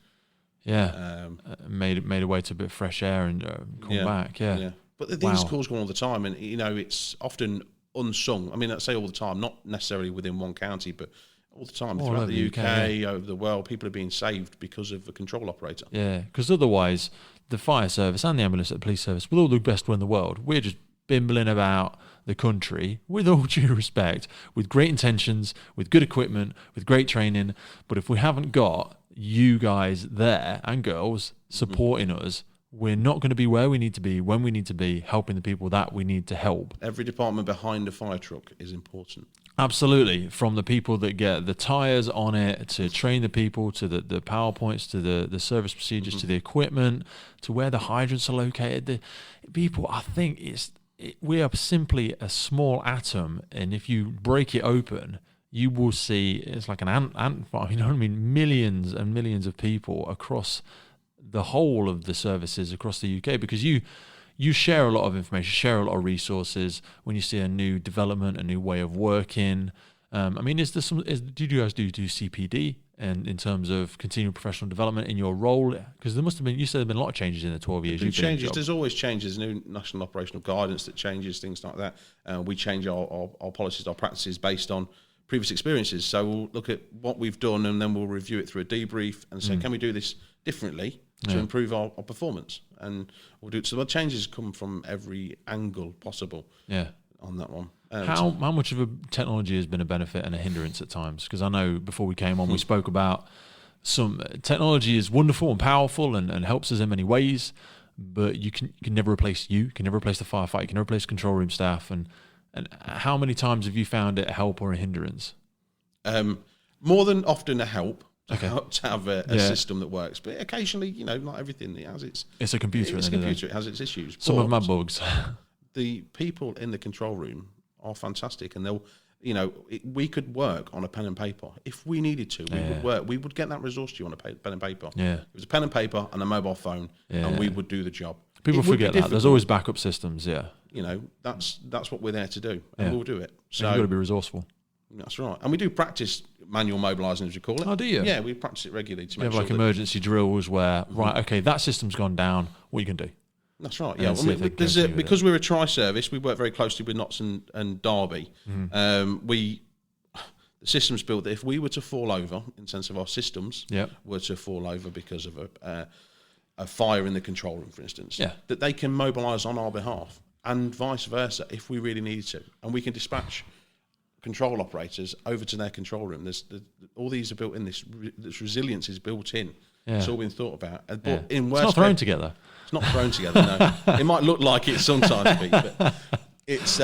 Yeah, made a way to a bit of fresh air and come back. Yeah. But these calls go on all the time, and it's often unsung. I mean, I say all the time, not necessarily within one county, but all the time throughout the UK, over the world, people are being saved because of a control operator. Yeah, because otherwise, the fire service and the ambulance and the police service, with all the best will in the world, we're just bimbling about the country, with all due respect, with great intentions, with good equipment, with great training. But if we haven't got you guys there and girls supporting us, we're not going to be where we need to be, when we need to be, helping the people that we need to help. Every department behind a fire truck is important. Absolutely. From the people that get the tyres on it, to train the people, to the PowerPoints, to the service procedures, to the equipment, to where the hydrants are located. The people, I think we are simply a small atom, and if you break it open, you will see it's like an ant farm. You know what I mean? Millions and millions of people across the whole of the services across the UK, because you share a lot of information, share a lot of resources when you see a new development, a new way of working. I mean, do you guys do CPD and in terms of continual professional development in your role? Because there must have been, you said there have been a lot of changes in the 12 years you've been in the job. There's always changes, new national operational guidance that changes, things like that. We change our policies, our practices based on previous experiences. So we'll look at what we've done and then we'll review it through a debrief and say, can we do this differently to improve our performance? And we'll do it. So the changes come from every angle possible on that one. How much of a technology has been a benefit and a hindrance at times? Because I know before we came on, we spoke about some technology is wonderful and powerful and helps us in many ways, but you can never replace you can never replace the firefighter, you can never replace control room staff. And how many times have you found it a help or a hindrance? More than often a help, to have a system that works. But occasionally, not everything, it has its... It's a computer. It's a computer, it has its issues. Some of my bugs. The people in the control room are fantastic, and they'll... we could work on a pen and paper. If we needed to, we would work. We would get that resource to you on a pen and paper. Yeah. It was a pen and paper and a mobile phone, and we would do the job. People forget that. There's always backup systems, That's what we're there to do, and we'll do it. So you've got to be resourceful. That's right. And we do practice manual mobilising, as we call it. Oh, do you? Yeah, we practice it regularly to make sure. You have emergency drills where, right, okay, that system's gone down, what you can do. That's right, yeah. Because we're a tri-service, we work very closely with Notts and Derby. The system's built that if we were to fall over, in the sense of our systems were to fall over because of a fire in the control room, for instance, that they can mobilise on our behalf, and vice versa if we really needed to. And we can dispatch control operators over to their control room. All these are built in. This resilience is built in. It's all been thought about. But in it's not thrown together. It's not thrown together. No, it might look like it sometimes, Pete, but it's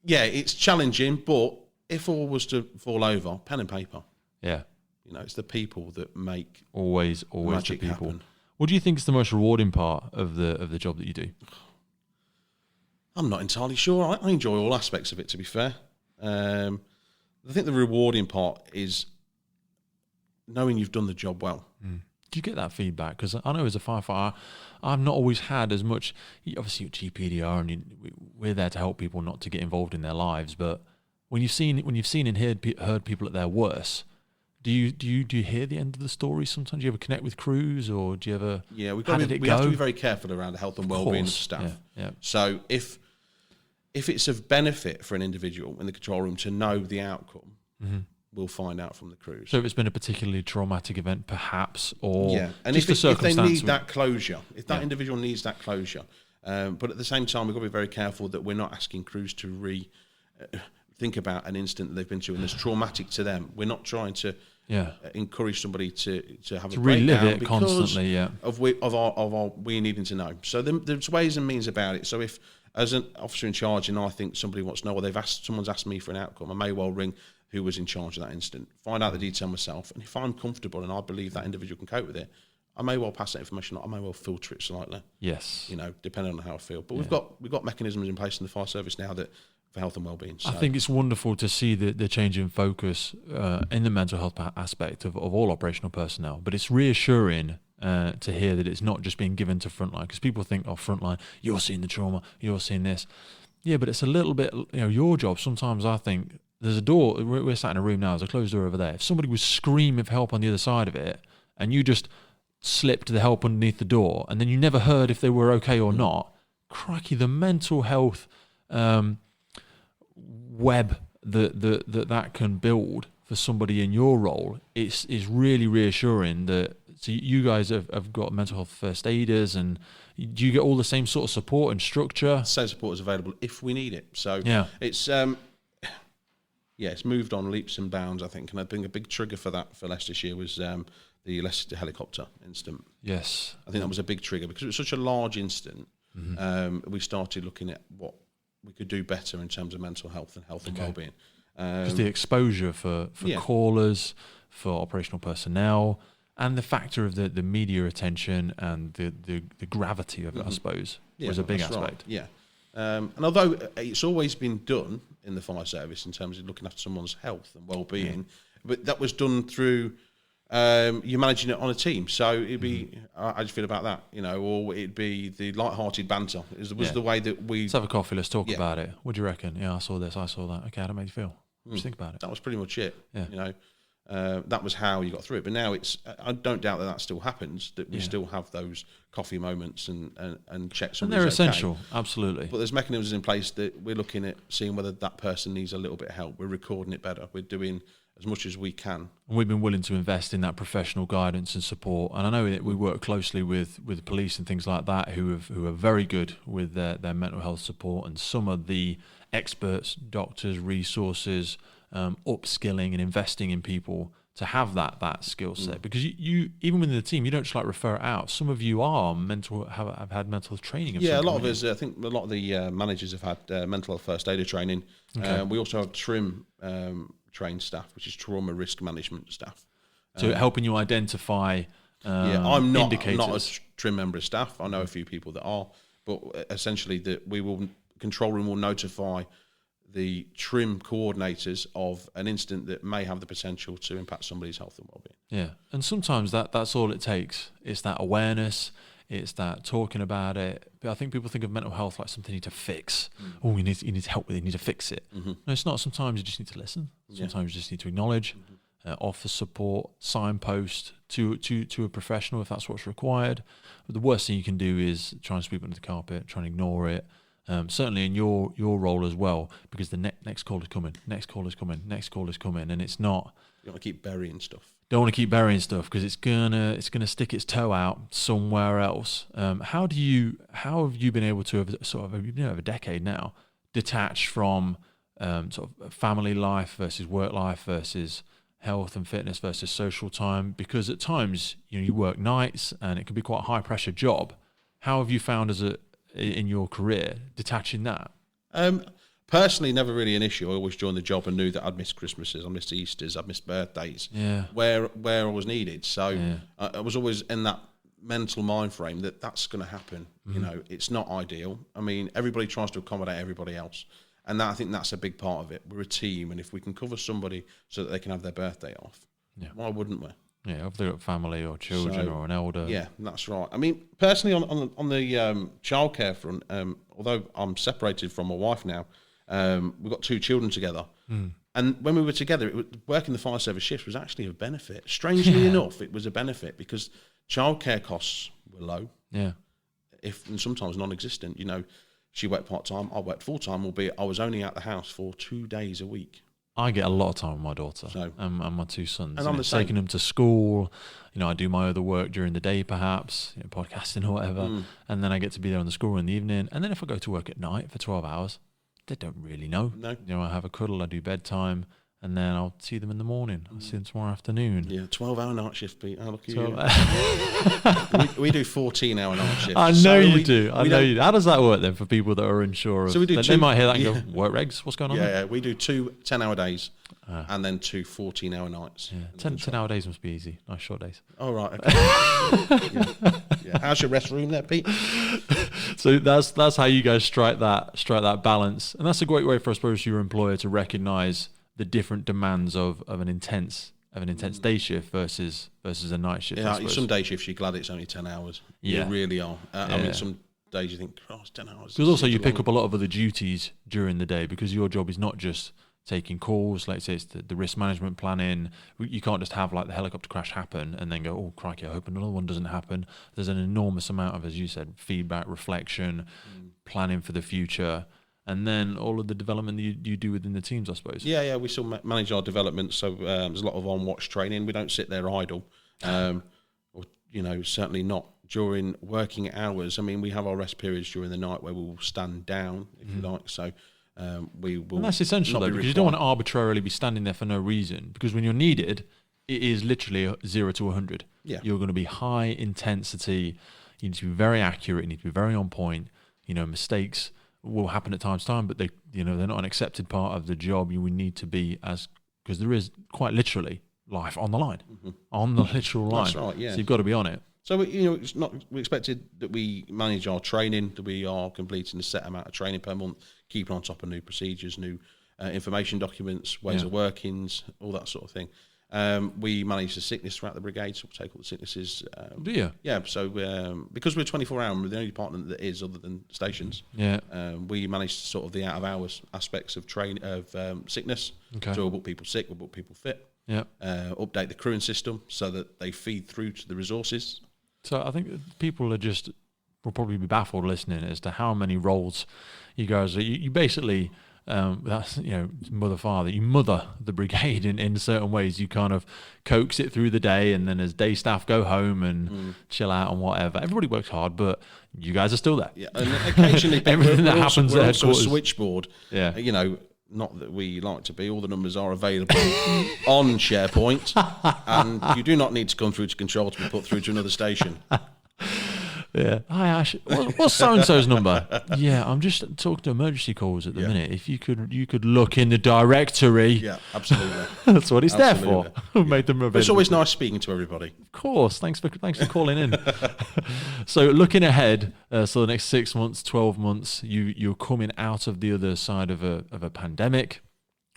it's challenging. But if all was to fall over, pen and paper. Yeah, it's the people that make always magic the people. Happen. What do you think is the most rewarding part of the job that you do? I'm not entirely sure. I enjoy all aspects of it, to be fair. I think the rewarding part is knowing you've done the job well. Do you get that feedback? Because I know as a firefighter, I've not always had as much. Obviously, with GPDR, and we're there to help people not to get involved in their lives. But when you've seen and heard people at their worst, do you hear the end of the story sometimes? Do you ever connect with crews, or do you ever? Yeah, we have to be very careful around the health and well-being of staff. Yeah. So if it's of benefit for an individual in the control room to know the outcome, we'll find out from the crews. So if it's been a particularly traumatic event, perhaps, or and just if they need that closure, if that individual needs that closure, but at the same time, we've got to be very careful that we're not asking crews to think about an incident that they've been through and that's traumatic to them. We're not trying to encourage somebody to have a relive it because constantly. of our we needing to know. So there's ways and means about it. So if as an officer in charge, and I think somebody wants to know, or someone's asked me for an outcome, I may well ring who was in charge of that incident, find out the detail myself, and if I'm comfortable and I believe that individual can cope with it, I may well pass that information on. I may well filter it slightly. Yes. Depending on how I feel. But we've got mechanisms in place in the fire service now that for health and well-being. So. I think it's wonderful to see the change in focus in the mental health aspect of all operational personnel, but it's reassuring to hear that it's not just being given to frontline, because people think, frontline, you're seeing the trauma, you're seeing this. Yeah, but it's a little bit, your job. Sometimes I think there's a door, we're sat in a room now, there's a closed door over there. If somebody was screaming for help on the other side of it, and you just slipped the help underneath the door, and then you never heard if they were okay or not, crikey, the mental health web that can build for somebody in your role is really reassuring. That so you guys have got mental health first aiders, and do you get all the same sort of support and structure? Same support is available if we need it. So it's it's moved on leaps and bounds, I think, and I think a big trigger for that for Leicester this year was the Leicester helicopter incident. Yes, I think that was a big trigger because it was such a large incident. We started looking at what we could do better in terms of mental health and well-being. Because the exposure for callers, for operational personnel, and the factor of the media attention and the gravity of it, I suppose, was a big aspect. Right. Yeah. And although it's always been done in the fire service in terms of looking after someone's health and well-being, but that was done through you're managing it on a team. So it'd be, how do you feel about that? Or it'd be the light-hearted banter. Was the way that we... Let's have a coffee, let's talk about it. What do you reckon? Yeah, I saw this, I saw that. Okay, how did it make you feel? What do you think about it? That was pretty much it. Yeah. That was how you got through it. But now I don't doubt that still happens, that we still have those coffee moments and checks. And they're essential, absolutely. But there's mechanisms in place that we're looking at seeing whether that person needs a little bit of help. We're recording it better. We're doing as much as we can. And we've been willing to invest in that professional guidance and support. And I know that we work closely with police and things like that who are very good with their mental health support, and some of the experts, doctors, resources, upskilling and investing in people to have that skill set. Because you even within the team, you don't just refer it out. Some of you are have had mental health training. Yeah, a lot of us. I think a lot of the managers have had mental health first aider training. Okay. We also have TRIM trained staff, which is trauma risk management staff. So helping you identify I'm not indicators. a trim member of staff. I know a few people that are, but essentially that control room will notify the trim coordinators of an incident that may have the potential to impact somebody's health and well-being. Yeah, and sometimes that's all it takes. It's that awareness. It's that talking about it. But I think people think of mental health like something you need to fix. Oh, you need help with it. You need to fix it. No, it's not. Sometimes you just need to listen. Sometimes you just need to acknowledge, offer support, signpost to a professional if that's what's required. But the worst thing you can do is try and sweep it under the carpet, try and ignore it. Certainly in your role as well, because the next call is coming, next call is coming, and it's not. You don't want to keep burying stuff. Don't want to keep burying stuff because it's gonna stick its toe out somewhere else. How have you been able to you've been over a decade now, detach from sort of family life versus work life versus health and fitness versus social time? Because at times you work nights and it can be quite a high pressure job. How have you found in your career detaching that? Personally, never really an issue. I always joined the job and knew that I'd miss Christmases, I'd miss Easters, I'd miss birthdays, where I was needed. So I was always in that mental mind frame that's going to happen. It's not ideal. I mean, everybody tries to accommodate everybody else, and I think that's a big part of it. We're a team, and if we can cover somebody so that they can have their birthday off, why wouldn't we? Yeah, if they've got family or children or an elder. Yeah, that's right. I mean, personally, on the childcare front, although I'm separated from my wife now, we've got 2 children together. And when we were together, working the fire service shifts was actually a benefit. Strangely enough, it was a benefit because childcare costs were low. Yeah. And sometimes non-existent. She worked part-time, I worked full-time, albeit I was only out the house for 2 days a week. I get a lot of time with my daughter and my 2 sons. And I'm the same. Taking them to school. I do my other work during the day, perhaps, podcasting or whatever. And then I get to be there on the school in the evening. And then if I go to work at night for 12 hours, they don't really know. No. I have a cuddle, I do bedtime, and then I'll see them in the morning. I'll see them tomorrow afternoon. Yeah, 12-hour night shift, Pete. How lucky you. we do 14-hour night shifts. I know you do. How does that work then for people that are unsure? So we do they might hear that and go, work regs, what's going on there? Yeah, we do 2 10-hour days and then 2 14-hour nights. Yeah. 10-hour days must be easy. Nice short days. Oh, right. Okay. Yeah. How's your rest room there, Pete? So that's how you guys strike that balance. And that's a great way for, I suppose, your employer to recognise the different demands of an intense day shift versus a night shift. Yeah, some day shifts you're glad it's only 10 hours. Yeah. You really are. I mean, some days you think, it's 10 hours. Because also you pick up a lot of other duties during the day because your job is not just taking calls. Like say it's the risk management planning. You can't just have like the helicopter crash happen and then go, oh crikey, I hope another one doesn't happen. There's an enormous amount of, as you said, feedback, reflection, planning for the future. And then all of the development that you do within the teams, I suppose. Yeah, we still manage our development. So there's a lot of on-watch training. We don't sit there idle, or certainly not during working hours. I mean, we have our rest periods during the night where we will stand down, if you like. So we will. And that's essential though, because you don't want to arbitrarily be standing there for no reason. Because when you're needed, it is literally 0 to 100. Yeah, you're going to be high intensity. You need to be very accurate. You need to be very on point. Mistakes will happen at times, but they're not an accepted part of the job. You would need to be because there is quite literally life on the line, on the literal line. That's right, yeah. So you've got to be on it. So it's not. We expected that we manage our training, that we are completing a set amount of training per month, keeping on top of new procedures, new information documents, ways of workings, all that sort of thing. We manage the sickness throughout the brigade, so we'll take all the sicknesses. Do you? Yeah, so because we're 24-hour, we're the only department that is other than stations. Yeah. We manage sort of the out-of-hours aspects of sickness. Okay. So we'll book people sick, we'll book people fit. Yeah. Update the crewing system so that they feed through to the resources. So I think people will probably be baffled listening as to how many roles you guys are. You basically... that's mother father. You mother the brigade in certain ways. You kind of coax it through the day, and then as day staff go home and chill out and whatever. Everybody works hard, but you guys are still there. Yeah, and occasionally everything that happens at headquarters. Also a switchboard. Yeah, not that we like to be. All the numbers are available on SharePoint, and you do not need to come through to control to be put through to another station. Yeah. Hi Ash, what's so and so's number? Yeah, I'm just talking to emergency calls at the minute. If you could look in the directory. Yeah, absolutely. That's what it's there for. Made them available. It's always nice speaking to everybody. Of course. Thanks for calling in. So looking ahead, so the next 6 months, 12 months, you're coming out of the other side of a pandemic.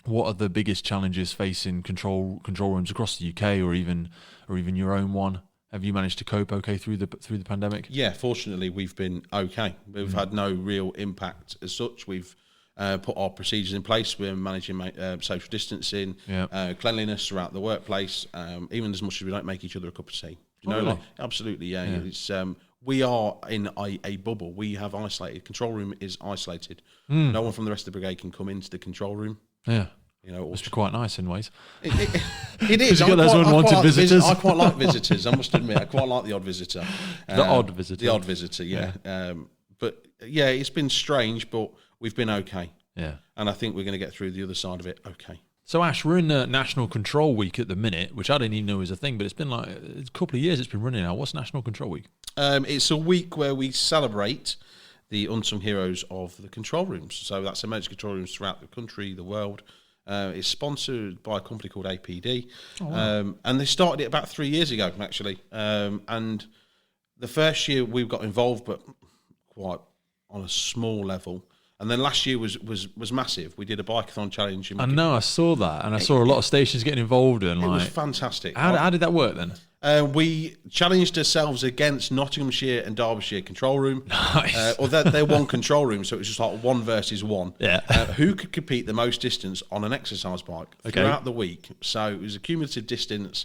What are the biggest challenges facing control rooms across the UK, or even your own one? Have you managed to cope okay through the pandemic? Yeah, fortunately, we've been okay. We've had no real impact as such. We've put our procedures in place. We're managing social distancing, cleanliness throughout the workplace, even as much as we don't make each other a cup of tea. Really? Absolutely, yeah. It's we are in a bubble. We have isolated. Control room is isolated. No one from the rest of the brigade can come into the control room. Yeah. It must be quite nice in ways. It is. You got those unwanted visitors. I quite like visitors. I must admit, I quite like the odd visitor. The odd visitor. The odd visitor, yeah. But yeah, it's been strange, but we've been okay. Yeah. And I think we're going to get through the other side of it okay. So Ash, we're in National Control Week at the minute, which I didn't even know was a thing, but it's been like a couple of years it's been running now. What's National Control Week? It's a week where we celebrate the unsung heroes of the control rooms. So that's emergency control rooms throughout the country, the world. It's sponsored by a company called APD. Oh, wow. And they started it about 3 years ago, actually. And the first year we got involved, but quite on a small level. And then last year was massive. We did a bikeathon challenge. I know, I saw that. And I saw a lot of stations getting involved in. It was fantastic. How did that work then? We challenged ourselves against Nottinghamshire and Derbyshire control room. Nice. Or they're one control room, so it was just like 1 versus 1. Yeah. Who could compete the most distance on an exercise bike throughout the week? So it was a cumulative distance.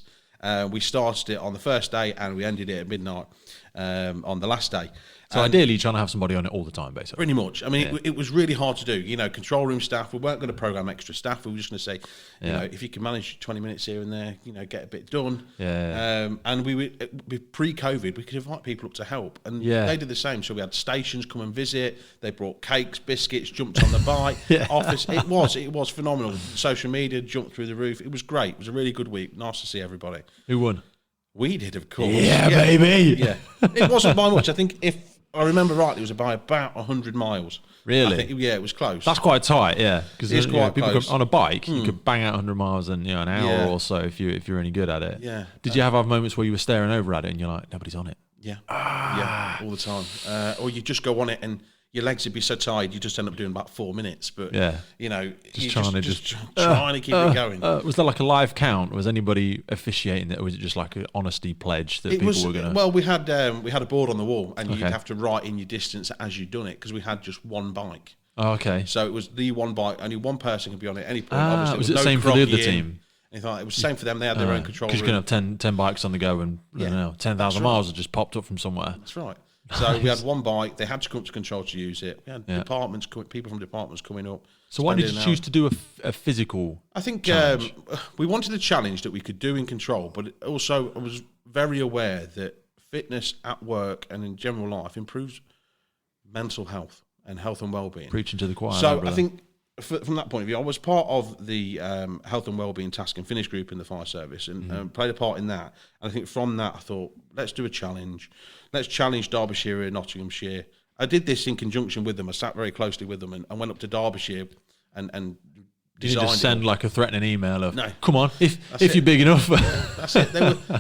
We started it on the first day and we ended it at midnight on the last day. So ideally, you're trying to have somebody on it all the time, basically. Pretty much. I mean, it was really hard to do. Control room staff, we weren't going to program extra staff. We were just going to say, if you can manage 20 minutes here and there, get a bit done. Yeah. And we were pre-COVID, we could invite people up to help. And they did the same. So we had stations come and visit. They brought cakes, biscuits, jumped on the bike. Office. It was phenomenal. Social media jumped through the roof. It was great. It was a really good week. Nice to see everybody. Who won? We did, of course. Yeah, baby. Yeah. It wasn't by much. I think if I remember rightly, it was by about 100 miles. Really? I think, it was close. That's quite tight, yeah. Because quite people close. on a bike, you could bang out 100 miles in an hour or so if you're any good at it. Yeah. Did you have moments where you were staring over at it and you're like, nobody's on it? Yeah. Yeah, all the time. Or you just go on it and your legs would be so tired, you just end up doing about 4 minutes. But, just trying to keep it going. Was there like a live count? Was anybody officiating it, or was it just like an honesty pledge that people were going to... Well, we had a board on the wall, and you'd have to write in your distance as you'd done it, because we had just one bike. Oh, okay. So it was the one bike, only one person could be on it at any point. Obviously, was it the same for the other team? It was the same for them. They had their own control room. Because you can have 10 bikes on the go, and 10,000 miles have just popped up from somewhere. That's right. So we had one bike. They had to come to control to use it. We had departments, people from departments coming up. So why did you choose to do a physical? I think we wanted a challenge that we could do in control, but also I was very aware that fitness at work and in general life improves mental health and health and well-being. Preaching to the choir. So I think from that point of view, I was part of the health and wellbeing task and finish group in the fire service, and played a part in that. And I think from that, I thought, let's do a challenge. Let's challenge Derbyshire and Nottinghamshire. I did this in conjunction with them. I sat very closely with them, and went up to Derbyshire and did you just send like a threatening email of, no, come on, if you're big enough. That's it.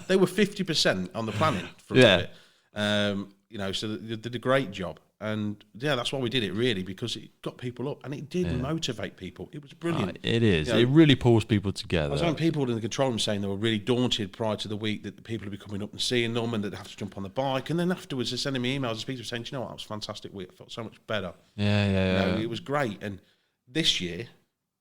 They were 50% on the planning for it. So they did a great job. And that's why we did it, really, because it got people up and it did motivate people. It was brilliant. It is. It really pulls people together. I was having people in the control room saying they were really daunted prior to the week that the people would be coming up and seeing them and that they have to jump on the bike. And then afterwards, they're sending me emails and people saying, you know what, that was a fantastic week. I felt so much better. It was great. And this year,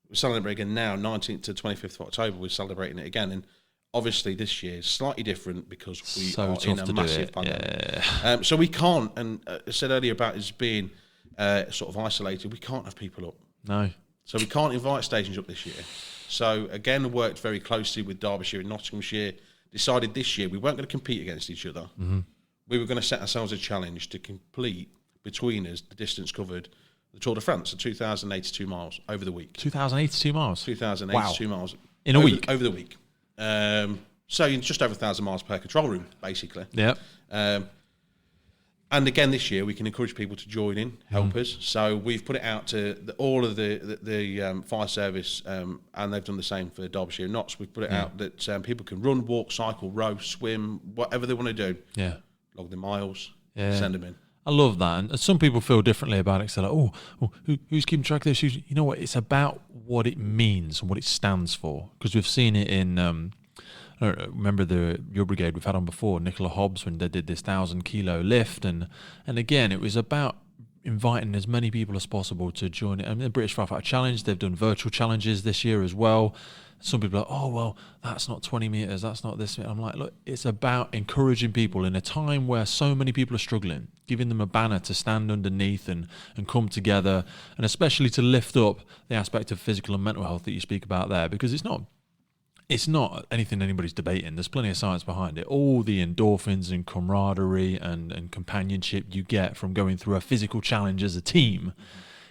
we're celebrating again now, 19th to 25th of October, we're celebrating it again. And obviously this year is slightly different because we are in a massive pandemic. So we can't, and I said earlier about us being sort of isolated, we can't have people up. No. So we can't invite stations up this year. So again, worked very closely with Derbyshire and Nottinghamshire, decided this year we weren't going to compete against each other. Mm-hmm. We were going to set ourselves a challenge to complete between us the distance covered, the Tour de France, so 2,082 miles over the week. 2,082 miles? 2,082 miles. In a week? Over the week. So just over 1,000 miles per control room, basically. Yeah. And again, this year we can encourage people to join in, help us. So we've put it out to all of the fire service, and they've done the same for Derbyshire and Notts. We've put it out that people can run, walk, cycle, row, swim, whatever they want to do. Yeah. Log their miles, send them in. I love that. And some people feel differently about it. So like, who's keeping track of this? You know what? It's about what it means and what it stands for. Because we've seen it in... remember your brigade we've had on before, Nicola Hobbs, when they did this 1,000-kilo lift, and again it was about inviting as many people as possible to join it. I mean, the British Firefighter Challenge, they've done virtual challenges this year as well. Some people are like, oh well, that's not 20 meters, that's not this. I'm like, look, it's about encouraging people in a time where so many people are struggling, giving them a banner to stand underneath and come together, and especially to lift up the aspect of physical and mental health that you speak about there, because it's not anything anybody's debating. There's plenty of science behind it. All the endorphins and camaraderie and companionship you get from going through a physical challenge as a team,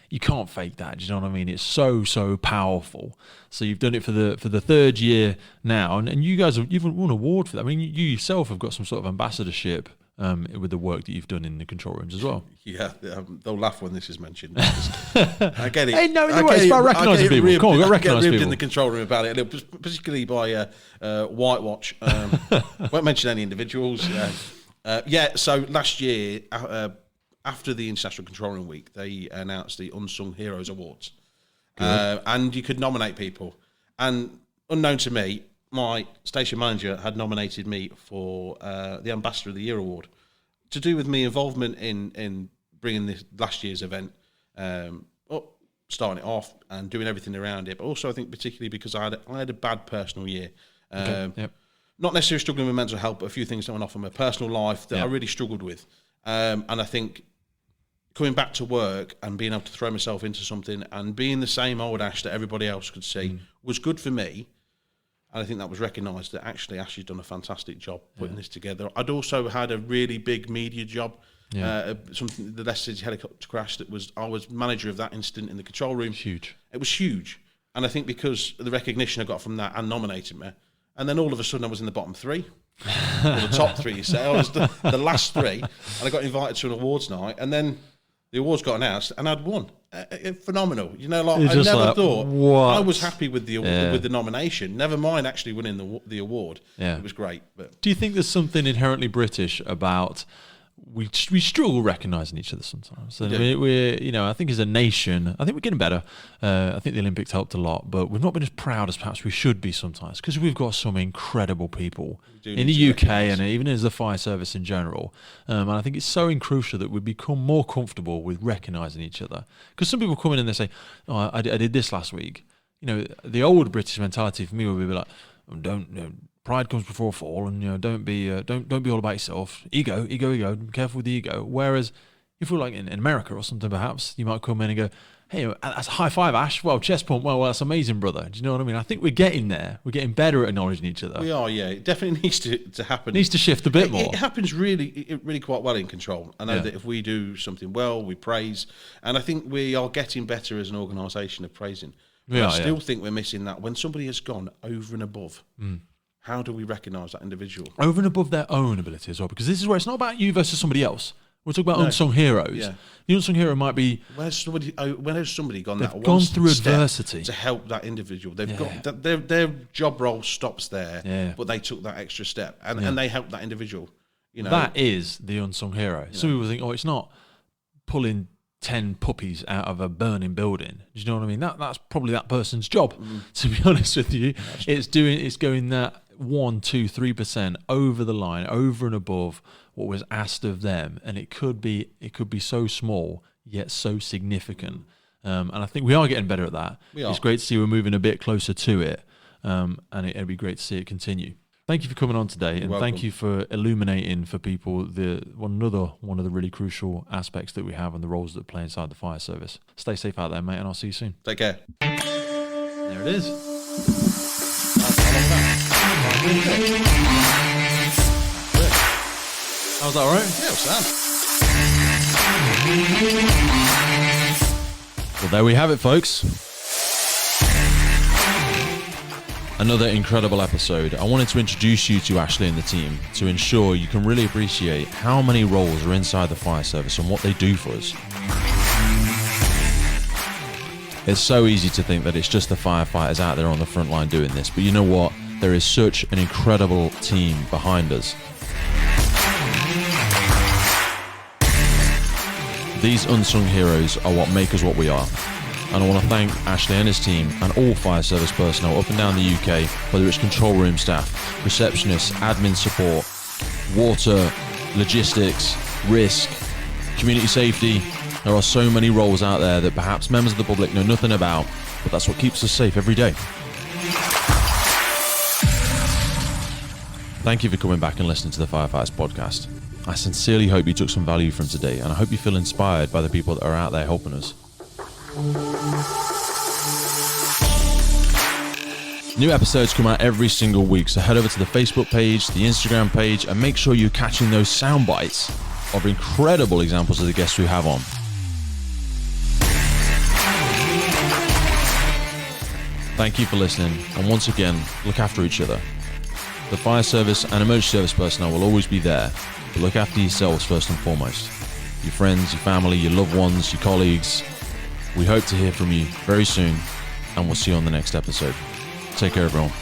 you can't fake that. Do you know what I mean? It's so powerful. So you've done it for the third year now, and you guys you've won an award for that. I mean, you yourself have got some sort of ambassadorship with the work that you've done in the control rooms as well. Yeah, they'll laugh when this is mentioned. I get it. Hey, no, it's about recognising people. Come on, we've got to recognise people. In the control room about it, particularly by White Watch. Won't mention any individuals. So last year, after the International Control Room Week, they announced the Unsung Heroes Awards. And you could nominate people. And unknown to me, my station manager had nominated me for the Ambassador of the Year award to do with me involvement in bringing this last year's event up, starting it off and doing everything around it. But also, I think particularly because I had a bad personal year. Not necessarily struggling with mental health, but a few things that went off in my personal life that I really struggled with. And I think coming back to work and being able to throw myself into something and being the same old Ash that everybody else could see was good for me. And I think that was recognised that actually Ashley's done a fantastic job putting this together. I'd also had a really big media job. Something the Leicester City helicopter crash I was manager of that incident in the control room. Huge. It was huge. And I think because of the recognition I got from that and nominated me, and then all of a sudden I was in the bottom three. Or the top three, you say. I was the last three, and I got invited to an awards night, and then the awards got announced, and I'd won. Phenomenal. You know, like I never thought. What? I was happy with the nomination. Never mind actually winning the award. Yeah. It was great. But do you think there's something inherently British about we struggle recognising each other sometimes? And we're I think as a nation, I think we're getting better. I think the Olympics helped a lot, but we've not been as proud as perhaps we should be sometimes, because we've got some incredible people in the UK and even as the fire service in general. And I think it's so crucial that we become more comfortable with recognising each other. Because some people come in and they say, "Oh, I did this last week." You know, the old British mentality for me would be like, pride comes before a fall, and don't be all about yourself. Ego. Be careful with the ego. Whereas if we're like in America or something, perhaps you might come in and go, "Hey, that's a high five, Ash. Well, chest pump. Well, that's amazing, brother." Do you know what I mean? I think we're getting there. We're getting better at acknowledging each other. We are, yeah. It definitely needs to happen. It needs to shift a bit more. It happens really quite well in control. I know that if we do something well, we praise, and I think we are getting better as an organisation of praising. But I still think we're missing that when somebody has gone over and above. How do we recognise that individual? Over and above their own ability as well, because this is where it's not about you versus somebody else. We're talking about unsung heroes. Yeah. The unsung hero might be... When has somebody gone that one gone through adversity to help that individual? They've got their job role stops there, but they took that extra step and they helped that individual. You know, that is the unsung hero. Some people think, it's not pulling 10 puppies out of a burning building. Do you know what I mean? That's probably that person's job. To be honest with you, it's going that 1%, 2%, 3% over the line, over and above what was asked of them, and it could be so small yet so significant. And I think we are getting better at that. It's great to see we're moving a bit closer to it, and it'd be great to see it continue. Thank you for coming on today, and thank you for illuminating for people one of the really crucial aspects that we have and the roles that play inside the fire service. Stay safe out there, mate, and I'll see you soon. Take care. There it is. How's that, all right? Yeah, it was Well, there we have it, folks. Another incredible episode. I wanted to introduce you to Ashley and the team to ensure you can really appreciate how many roles are inside the fire service and what they do for us. It's so easy to think that it's just the firefighters out there on the front line doing this, but you know what? There is such an incredible team behind us. These unsung heroes are what make us what we are. And I want to thank Ashley and his team and all fire service personnel up and down the UK, whether it's control room staff, receptionists, admin support, water, logistics, risk, community safety. There are so many roles out there that perhaps members of the public know nothing about, but that's what keeps us safe every day. Thank you for coming back and listening to the Firefighters Podcast. I sincerely hope you took some value from today, and I hope you feel inspired by the people that are out there helping us. New episodes come out every single week, so head over to the Facebook page, the Instagram page, and make sure you're catching those sound bites of incredible examples of the guests we have on. Thank you for listening, and once again, look after each other. The fire service and emergency service personnel will always be there, but look after yourselves first and foremost. Your friends, your family, your loved ones, your colleagues. We hope to hear from you very soon, and we'll see you on the next episode. Take care, everyone.